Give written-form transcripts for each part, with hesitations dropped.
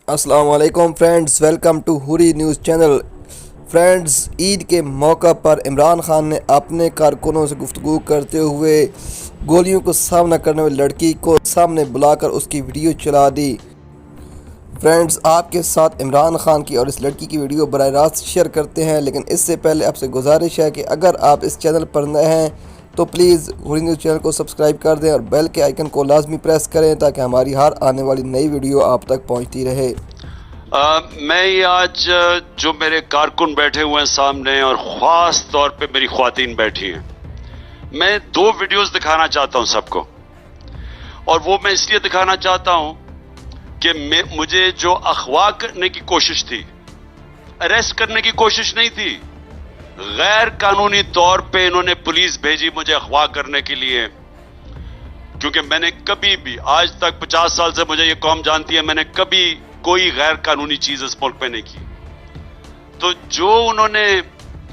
अस्सलाम वालेकुम friends, welcome to Huri news channel. Friends, Eid के मौका पर इमरान खान ने अपने कारकुनों से गुफ्तगू करते हुए गोलियों को सामना करने वाली लड़की को सामने बुलाकर उसकी वीडियो चला दी। फ्रेंड्स, आपके साथ इमरान खान की और इस लड़की की वीडियो बराह रास्त शेयर करते हैं, लेकिन इससे पहले आपसे गुजारिश है कि अगर आप इस चैनल पर नए हैं तो प्लीज़ हुरी न्यूज़ चैनल को सब्सक्राइब कर दें और बेल के आइकन को लाजमी प्रेस करें ताकि हमारी हर आने वाली नई वीडियो आप तक पहुंचती रहे। मैं ये आज जो मेरे कारकुन बैठे हुए हैं सामने और ख़ास तौर पे मेरी ख्वातीन बैठी हैं, मैं दो वीडियोस दिखाना चाहता हूं सबको। और वो मैं इसलिए दिखाना चाहता हूं कि मुझे जो अगवा करने की कोशिश थी, अरेस्ट करने की कोशिश नहीं थी, गैर कानूनी तौर पे इन्होंने पुलिस भेजी मुझे अगवा करने के लिए। क्योंकि मैंने कभी भी आज तक 50 साल से मुझे ये कौम जानती है, मैंने कभी कोई गैर कानूनी चीज इस मुल्क में नहीं की। तो जो उन्होंने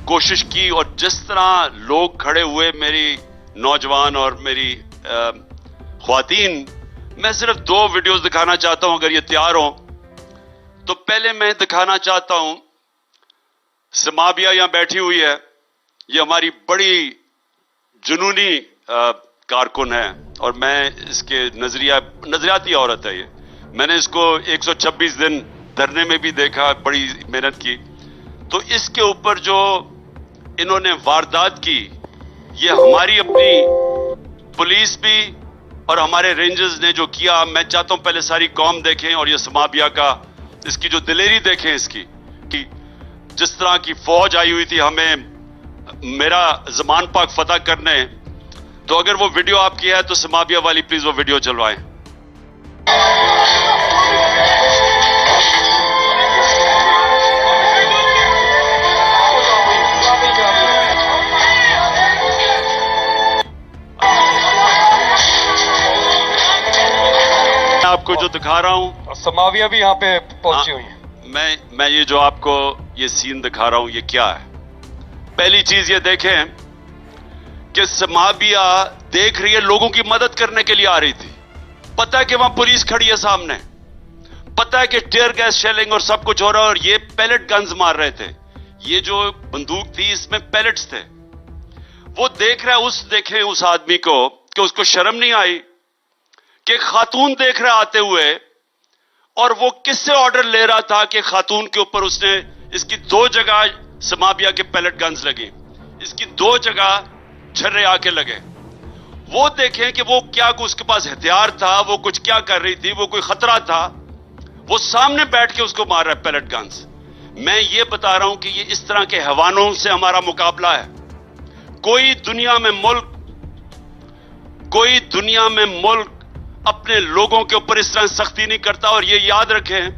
कोशिश की और जिस तरह लोग खड़े हुए, मेरी नौजवान और मेरी ख्वातीन, मैं सिर्फ दो वीडियोस दिखाना चाहता हूं अगर ये तैयार हो। तो पहले मैं दिखाना चाहता हूं, समाबिया यहां बैठी हुई है, ये हमारी बड़ी जुनूनी कारकुन है और मैं इसके नजरियाती औरत है। ये मैंने इसको 126 दिन धरने में भी देखा, बड़ी मेहनत की। तो इसके ऊपर जो इन्होंने वारदात की, ये हमारी अपनी पुलिस भी और हमारे रेंजर्स ने जो किया, मैं चाहता हूं पहले सारी कौम देखें और ये समाबिया का, इसकी जो दिलेरी देखें, इसकी कि जिस तरह की फौज आई हुई थी हमें मेरा ज़मान पाक फतह करने। तो अगर वो वीडियो आपकी है तो समाबिया वाली प्लीज वो वीडियो चलवाएं। आपको जो दिखा रहा हूं, समाविया भी यहाँ पे पहुंची हुई है। मैं ये जो आपको ये सीन दिखा रहा हूं, ये क्या है? पहली चीज ये देखें कि समाबिया देख रही है, लोगों की मदद करने के लिए आ रही थी। पता है कि वहां पुलिस खड़ी है सामने, पता है कि टीयर गैस शेलिंग और सब कुछ हो रहा है और ये पैलेट गन्स मार रहे थे। ये जो बंदूक थी इसमें पैलेट्स थे। वो देख रहा है, देखे उस आदमी को कि उसको शर्म नहीं आई कि खातून देख रहा आते हुए, और वो किससे ऑर्डर ले रहा था कि खातून के ऊपर उसने, इसकी दो जगह समाबिया के पैलेट गन्स लगे, इसकी दो जगह छर्रे आके लगे। वो देखें कि वो क्या उसके पास हथियार था, वो कुछ क्या कर रही थी, वो कोई खतरा था, वो सामने बैठ के उसको मार रहा है पैलेट गन्स। मैं ये बता रहा हूं कि ये इस तरह के हैवानों से हमारा मुकाबला है। कोई दुनिया में मुल्क अपने लोगों के ऊपर इस तरह सख्ती नहीं करता। और ये याद रखें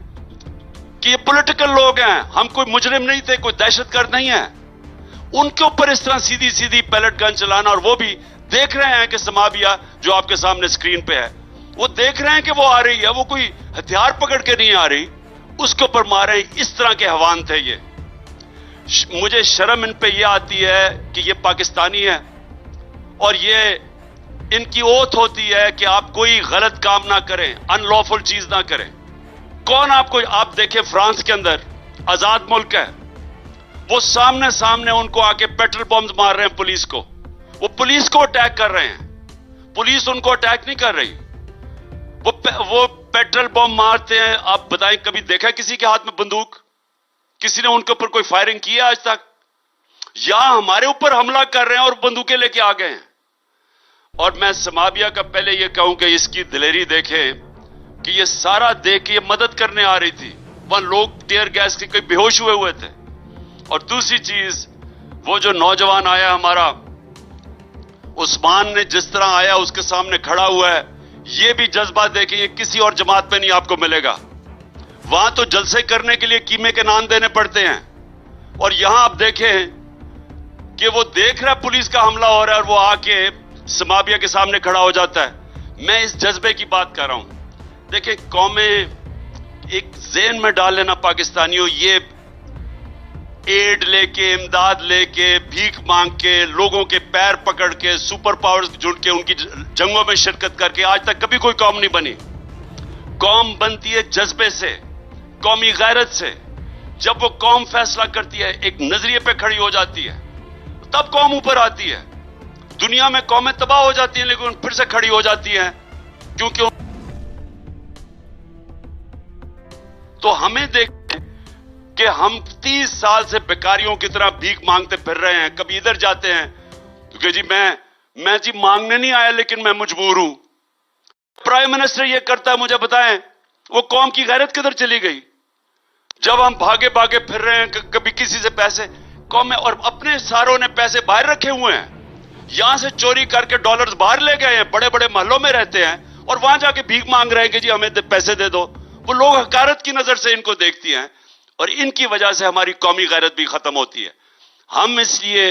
कि ये पॉलिटिकल लोग हैं, हम कोई मुजरिम नहीं थे, कोई दहशतगर्द नहीं है। उनके ऊपर इस तरह सीधी सीधी पैलेट गन चलाना, और वो भी देख रहे हैं कि समाबिया जो आपके सामने स्क्रीन पे है, वो देख रहे हैं कि वो आ रही है, वो कोई हथियार पकड़ के नहीं आ रही, उसके ऊपर मारे। इस तरह के हवान थे ये। मुझे शर्म इन पे ये आती है कि ये पाकिस्तानी है और ये इनकी ओथ होती है कि आप कोई गलत काम ना करें, अनलॉफुल चीज ना करें। कौन आपको, आप देखें फ्रांस के अंदर आजाद मुल्क है, वो सामने सामने उनको आके पेट्रोल बॉम्ब मार रहे हैं पुलिस को, वो पुलिस को अटैक कर रहे हैं, पुलिस उनको अटैक नहीं कर रही, वो पेट्रोल बॉम्ब मारते हैं। आप बताएं, कभी देखा किसी के हाथ में बंदूक? किसी ने उनके ऊपर कोई फायरिंग की है आज तक? या हमारे ऊपर हमला कर रहे हैं और बंदूकें लेके आ गए हैं। और मैं समाबिया का पहले ये कहूं कि इसकी दिलेरी देखें कि ये सारा देख के ये मदद करने आ रही थी, वहां लोग टीयर गैस के कोई बेहोश हुए थे। और दूसरी चीज, वो जो नौजवान आया हमारा उस्मान ने, जिस तरह आया उसके सामने खड़ा हुआ है, ये भी जज्बा देखें, ये किसी और जमात पे नहीं आपको मिलेगा। वहां तो जलसे करने के लिए कीमे के नाम देने पड़ते हैं, और यहां आप देखें कि वो देख रहा पुलिस का हमला हो रहा है और वो आके समाबिया के सामने खड़ा हो जाता है। मैं इस जज्बे की बात कर रहा हूं। देखिए, कौमें एक ज़हन में डाल लेना, पाकिस्तानियों, ये एड लेके, इमदाद लेके, भीख मांग के, लोगों के पैर पकड़ के, सुपर पावर्स जुड़ के, उनकी जंगों में शिरकत करके आज तक कभी कोई कौम नहीं बनी। कौम बनती है जज्बे से, कौमी गैरत से, जब वो कौम फैसला करती है, एक नजरिए पे खड़ी हो जाती है, तब कौम ऊपर आती है। दुनिया में कौमें तबाह हो जाती हैं लेकिन फिर से खड़ी हो जाती हैं, क्योंकि तो हमें देखें कि हम 30 साल से बेकारियों की तरह भीख मांगते फिर रहे हैं। कभी इधर जाते हैं क्योंकि जी मैं जी मांगने नहीं आया लेकिन मैं मजबूर हूं। प्राइम मिनिस्टर ये करता है, मुझे बताएं वो कौम की गैरत किधर चली गई? जब हम भागे भागे फिर रहे हैं, कभी किसी से पैसे कौम, और अपने सारों ने पैसे बाहर रखे हुए हैं, यहां से चोरी करके डॉलर्स बाहर ले गए हैं, बड़े बड़े महलों में रहते हैं और वहां जाके भीख मांग रहे हैं कि जी हमें पैसे दे दो। वो लोग हकारत की नजर से इनको देखती हैं और इनकी वजह से हमारी कौमी गैरत भी खत्म होती है। हम इसलिए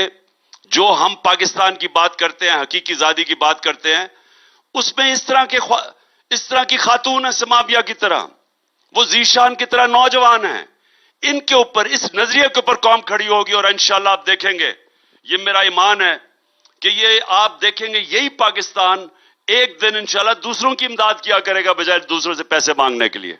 जो हम पाकिस्तान की बात करते हैं, हकीकी आजादी की बात करते हैं, उसमें इस तरह की खातून है समाबिया की तरह, वो जीशान की तरह नौजवान है, इनके ऊपर, इस नजरिए के ऊपर कौम खड़ी होगी और इंशाल्लाह आप देखेंगे, ये मेरा ईमान है कि ये आप देखेंगे, यही पाकिस्तान एक दिन इंशाल्लाह दूसरों की इमदाद किया करेगा बजाय दूसरों से पैसे मांगने के लिए।